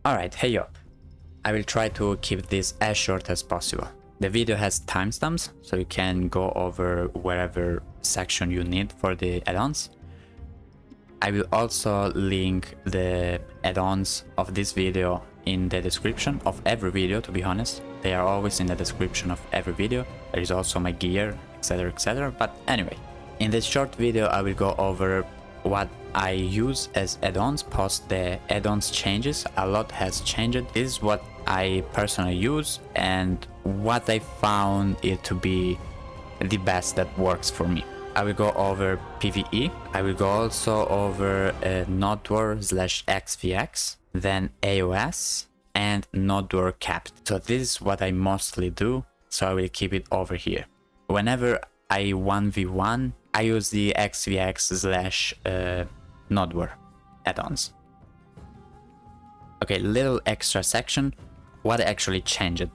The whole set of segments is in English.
Alright, hey yo. I will try to keep this as short as possible. The video has timestamps, so you can go over wherever section you need for the add-ons. I will also link the add-ons of this video in the description of every video, to be honest. They are always in the description of every video. There is also my gear, etc, etc. But anyway, in this short video I will go over what I use as add-ons post the add-ons changes. A lot has changed. This is what I personally use and what I found it to be the best that works for me. I will go over PvE. I will go also over Nodewar / XvX, then AoS and Nodewar capped. So this is what I mostly do, so I will keep it over here. Whenever I 1v1, I use the XvX / Nodewar add-ons. Okay, little extra section, what actually changed.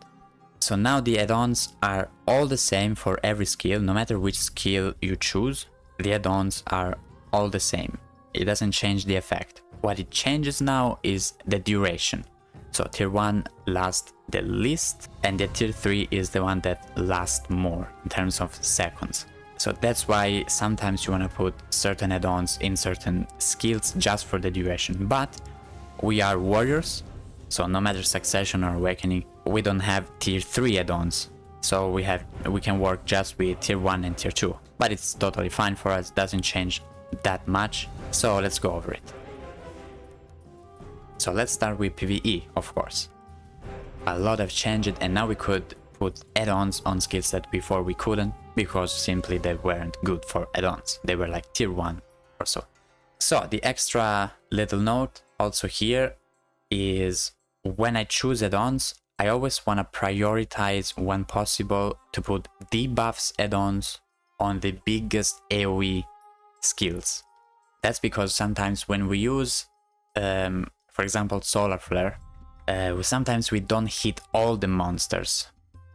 So now the add-ons are all the same for every skill, no matter which skill you choose, the add-ons are all the same. It doesn't change the effect. What it changes now is the duration. So tier 1 lasts the least and the tier 3 is the one that lasts more in terms of seconds. So that's why sometimes you want to put certain add-ons in certain skills just for the duration. But we are warriors, so no matter succession or awakening, we don't have tier 3 add-ons. So we can work just with tier 1 and tier 2. But it's totally fine for us, doesn't change that much. So let's go over it. So let's start with PvE, of course. A lot have changed and now we could put add-ons on skills that before we couldn't, because simply they weren't good for add-ons. They were like tier 1 or so. So the extra little note also here is when I choose add-ons, I always want to prioritize when possible to put debuffs add-ons on the biggest AoE skills. That's because sometimes when we use, for example, Solar Flare, sometimes we don't hit all the monsters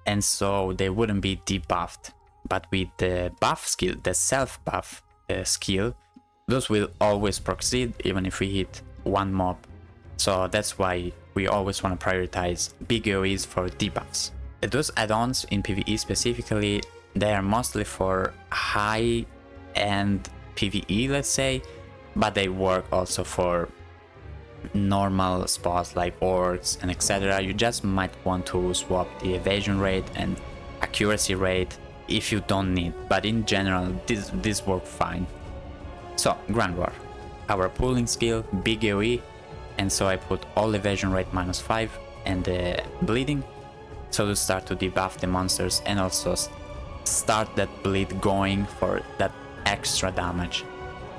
and so they wouldn't be debuffed. But with the buff skill, the self-buff skill, those will always proceed even if we hit one mob. So that's why we always want to prioritize big AoEs for debuffs. Those add-ons in PvE specifically, they are mostly for high-end PvE, let's say, but they work also for normal spots like orcs and etc. You just might want to swap the evasion rate and accuracy rate if you don't need, but in general this works fine. So Grand War, our pulling skill, big AoE, and so I put all evasion rate -5 and bleeding, so to start to debuff the monsters and also start that bleed going for that extra damage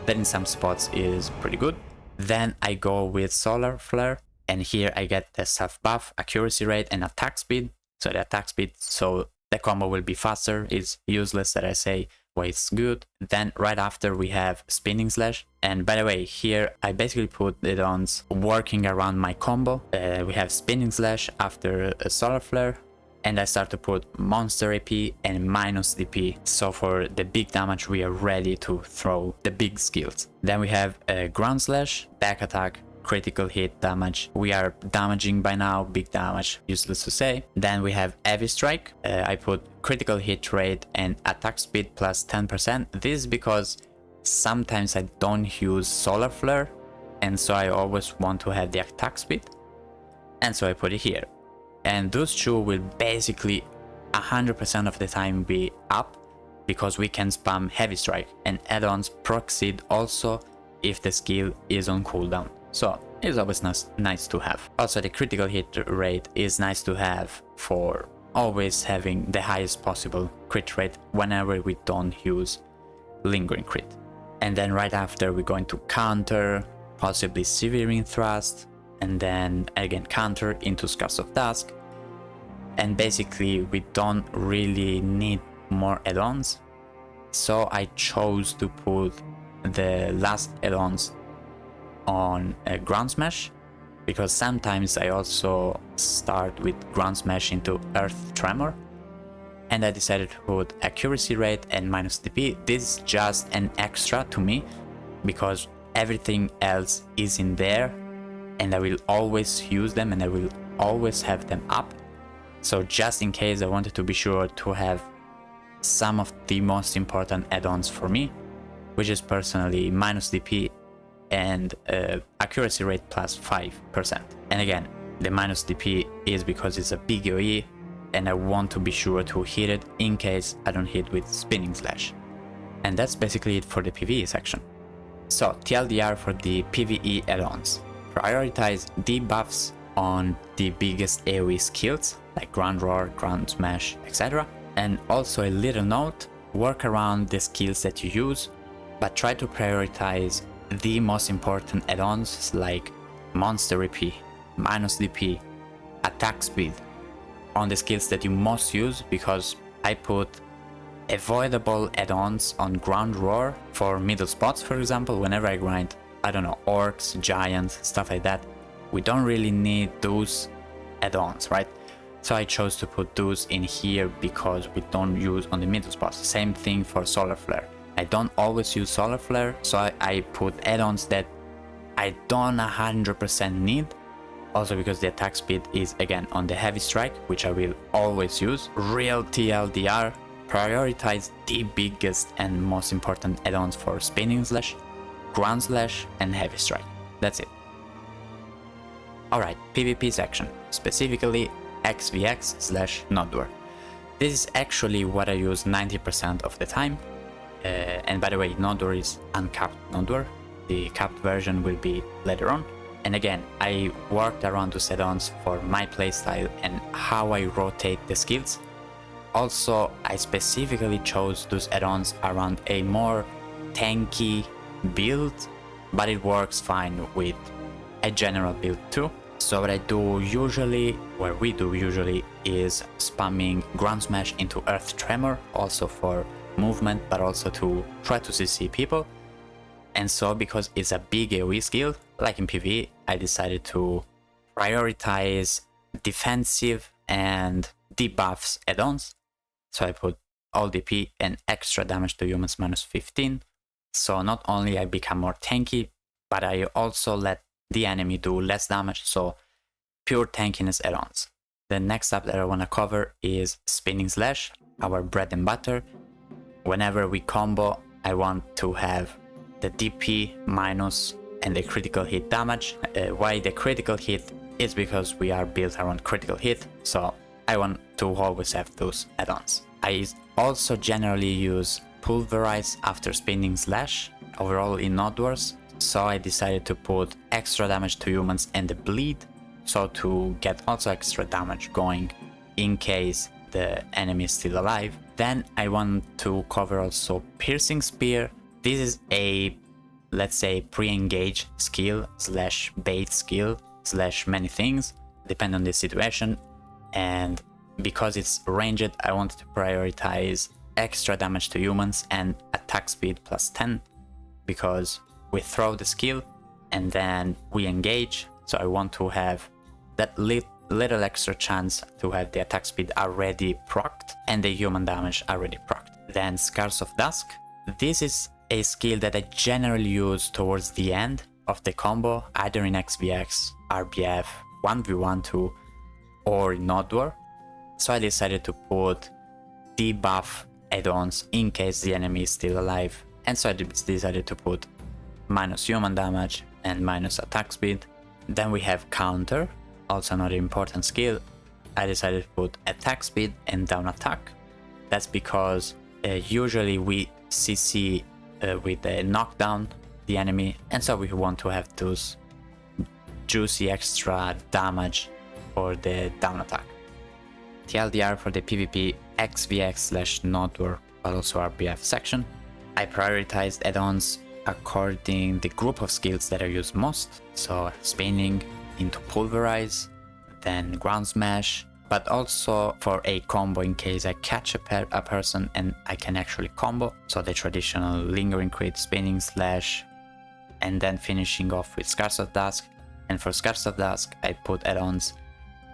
that in some spots is pretty good. Then I go with Solar Flare and here I get the self buff, accuracy rate and attack speed. So the attack speed, so the combo will be faster, is useless that I say, well, it's good. Then right after we have Spinning Slash, and by the way, here I basically put it on working around my combo. We have Spinning Slash after a Solar Flare, and I start to put monster AP and minus DP, so for the big damage we are ready to throw the big skills. Then we have Ground Slash, back attack, critical hit damage. We are damaging by now, big damage, useless to say. Then we have Heavy Strike. I put critical hit rate and attack speed plus 10%. This is because sometimes I don't use Solar Flare and so I always want to have the attack speed, and so I put it here. And those two will basically 100% of the time be up because we can spam Heavy Strike, and add-ons proceed also if the skill is on cooldown. So it's always nice to have. Also the critical hit rate is nice to have for always having the highest possible crit rate whenever we don't use lingering crit. And then right after we're going to counter, possibly Severing Thrust, and then again counter into Scars of Dusk. And basically we don't really need more add-ons, so I chose to put the last add-ons on a Ground Smash, because sometimes I also start with Ground Smash into Earth Tremor, and I decided to put accuracy rate and minus DP. This is just an extra to me because everything else is in there and I will always use them and I will always have them up. So just in case, I wanted to be sure to have some of the most important add-ons for me, which is personally minus DP and accuracy rate plus 5%. And again, the minus DP is because it's a big AoE and I want to be sure to hit it in case I don't hit with Spinning Slash. And that's basically it for the PvE section. So TLDR for the PvE add-ons. Prioritize debuffs on the biggest AoE skills like Ground Roar, Ground Smash, etc. And also a little note, work around the skills that you use, but try to prioritize the most important add-ons like Monster EP, minus DP, attack speed on the skills that you most use, because I put avoidable add-ons on Ground Roar for middle spots, for example. Whenever I grind, I don't know, orcs, giants, stuff like that, we don't really need those add-ons, right? So I chose to put those in here because we don't use on the middle spots. Same thing for Solar Flare. I don't always use Solar Flare, so I put add-ons that I don't 100% need. Also because the attack speed is again on the heavy strike, which I will always use. Real TLDR, prioritize the biggest and most important add-ons for Spinning Slash, Ground Slash and heavy strike. That's it. Alright, PvP section, specifically XvX Nodewar. This is actually what I use 90% of the time. And by the way, Nodewar is uncapped Nodewar. The capped version will be later on. And again, I worked around those add-ons for my playstyle and how I rotate the skills. Also, I specifically chose those add-ons around a more tanky build, but it works fine with a general build too. So what I do usually, what we do usually, is spamming Ground Smash into Earth Tremor, also for movement, but also to try to CC people. And so because it's a big AoE skill, like in PvE, I decided to prioritize defensive and debuffs add-ons. So I put all DP and extra damage to humans minus 15. So not only I become more tanky, but I also let the enemy do less damage, so pure tankiness add-ons. The next up that I want to cover is Spinning Slash, our bread and butter. Whenever we combo, I want to have the DP minus and the critical hit damage. Why the critical hit is because we are built around critical hit, so I want to always have those add-ons. I also generally use Pulverize after Spinning Slash overall in Nodewars, so I decided to put extra damage to humans and the bleed, so to get also extra damage going in case the enemy is still alive. Then I want to cover also Piercing Spear. This is a, let's say, pre-engage skill slash bait skill slash many things, depending on the situation. And because it's ranged, I wanted to prioritize extra damage to humans and attack speed plus 10, because we throw the skill and then we engage. So I want to have that little extra chance to have the attack speed already procced and the human damage already procced. Then Scars of Dusk. This is a skill that I generally use towards the end of the combo, either in XvX, RBF, 1v12, or in Nodewar. So I decided to put debuff add-ons in case the enemy is still alive. And so I decided to put minus human damage and minus attack speed. Then we have Counter, also another important skill. I decided to put attack speed and down attack. That's because usually we CC with a knockdown the enemy, and so we want to have those juicy extra damage for the down attack. TLDR for the PvP XvX Nodewar, but also RBF section. I prioritized add-ons according the group of skills that I use most, so spinning into Pulverize, then Ground Smash, but also for a combo in case I catch a person and I can actually combo, so the traditional Lingering Crit, Spinning Slash, and then finishing off with Scars of Dusk. And for Scars of Dusk, I put add-ons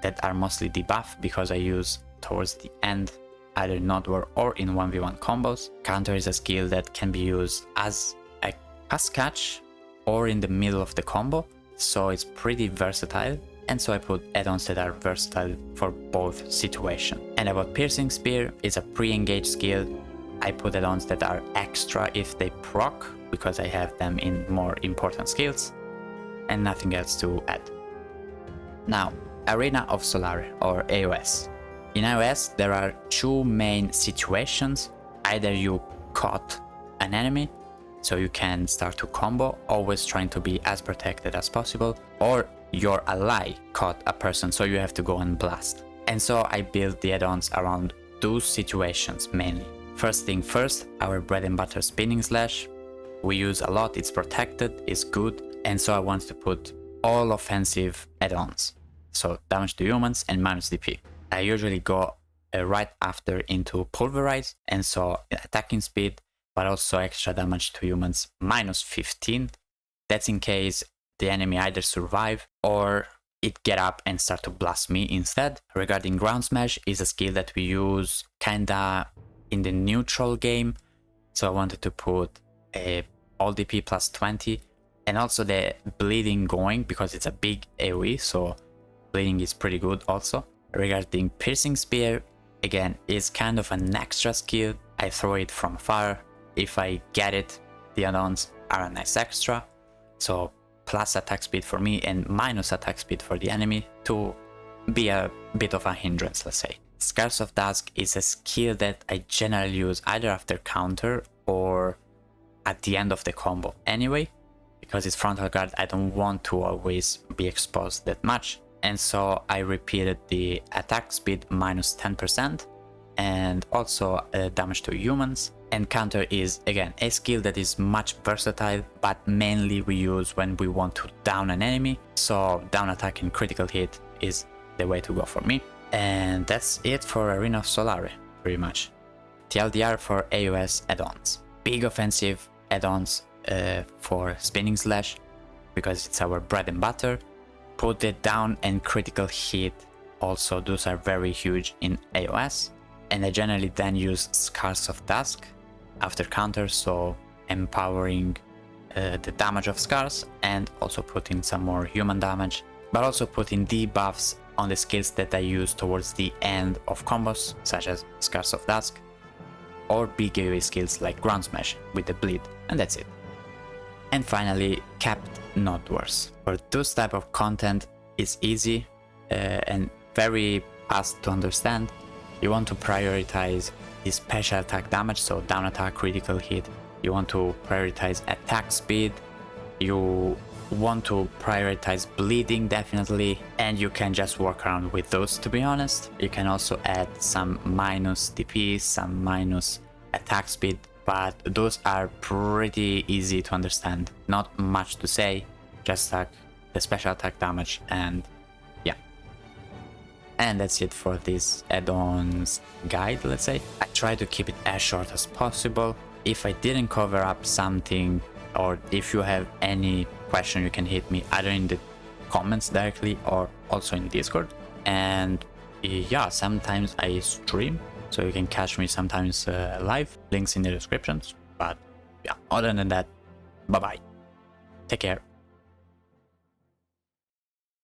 that are mostly debuff because I use towards the end either in Nodewar or in 1v1 combos. Counter is a skill that can be used as a pass catch or in the middle of the combo. so it's pretty versatile. And so I put add-ons that are versatile for both situations. And about Piercing Spear, it's a pre-engaged skill. I put add-ons that are extra if they proc, because I have them in more important skills, and nothing else to add. Now, Arena of Solare, or AoS. In AoS, there are two main situations. Either you caught an enemy, so you can start to combo, always trying to be as protected as possible, or your ally caught a person, so you have to go and blast. And so I built the add-ons around those situations mainly. First thing first, our bread and butter spinning slash. We use a lot, it's protected, it's good, and so I want to put all offensive add-ons. So damage to humans and minus DP. I usually go right after into pulverize, and so attacking speed, but also extra damage to humans minus 15. That's in case the enemy either survive or it get up and start to blast me instead. Regarding ground smash, is a skill that we use kinda in the neutral game, so I wanted to put a all DP plus 20 and also the bleeding going because it's a big AoE, so bleeding is pretty good also. Regarding Piercing Spear, again, is kind of an extra skill. I throw it from far. If I get it, the add-ons are a nice extra, so plus attack speed for me and minus attack speed for the enemy to be a bit of a hindrance, let's say. Scars of Dusk is a skill that I generally use either after counter or at the end of the combo anyway, because it's frontal guard. I don't want to always be exposed that much, and so I repeated the attack speed minus 10% and also damage to humans. And counter is again a skill that is much versatile, but mainly we use when we want to down an enemy, so down attack and critical hit is the way to go for me. And that's it for Arena of Solare, pretty much. TLDR for AoS add-ons. Big offensive add-ons for spinning slash, because it's our bread and butter. Put it down and critical hit, also those are very huge in AoS. And I generally then use Scars of Dusk after counter, so empowering the damage of Scars and also putting some more human damage, but also putting debuffs on the skills that I use towards the end of combos, such as Scars of Dusk, or big AoE skills like Ground Smash with the bleed, and that's it. And finally, capped Nodewars. For this type of content, it's easy and very fast to understand. You want to prioritize the special attack damage, so down attack, critical hit. You want to prioritize attack speed. You want to prioritize bleeding definitely, and you can just work around with those, to be honest. You can also add some minus DP, some minus attack speed, but those are pretty easy to understand. Not much to say, just like the special attack damage, and yeah. And that's it for this add-ons guide, let's say. I try to keep it as short as possible. If I didn't cover up something, or if you have any question, you can hit me either in the comments directly or also in Discord. And yeah, sometimes I stream, so you can catch me sometimes live, links in the descriptions. But yeah, other than that, bye bye, take care.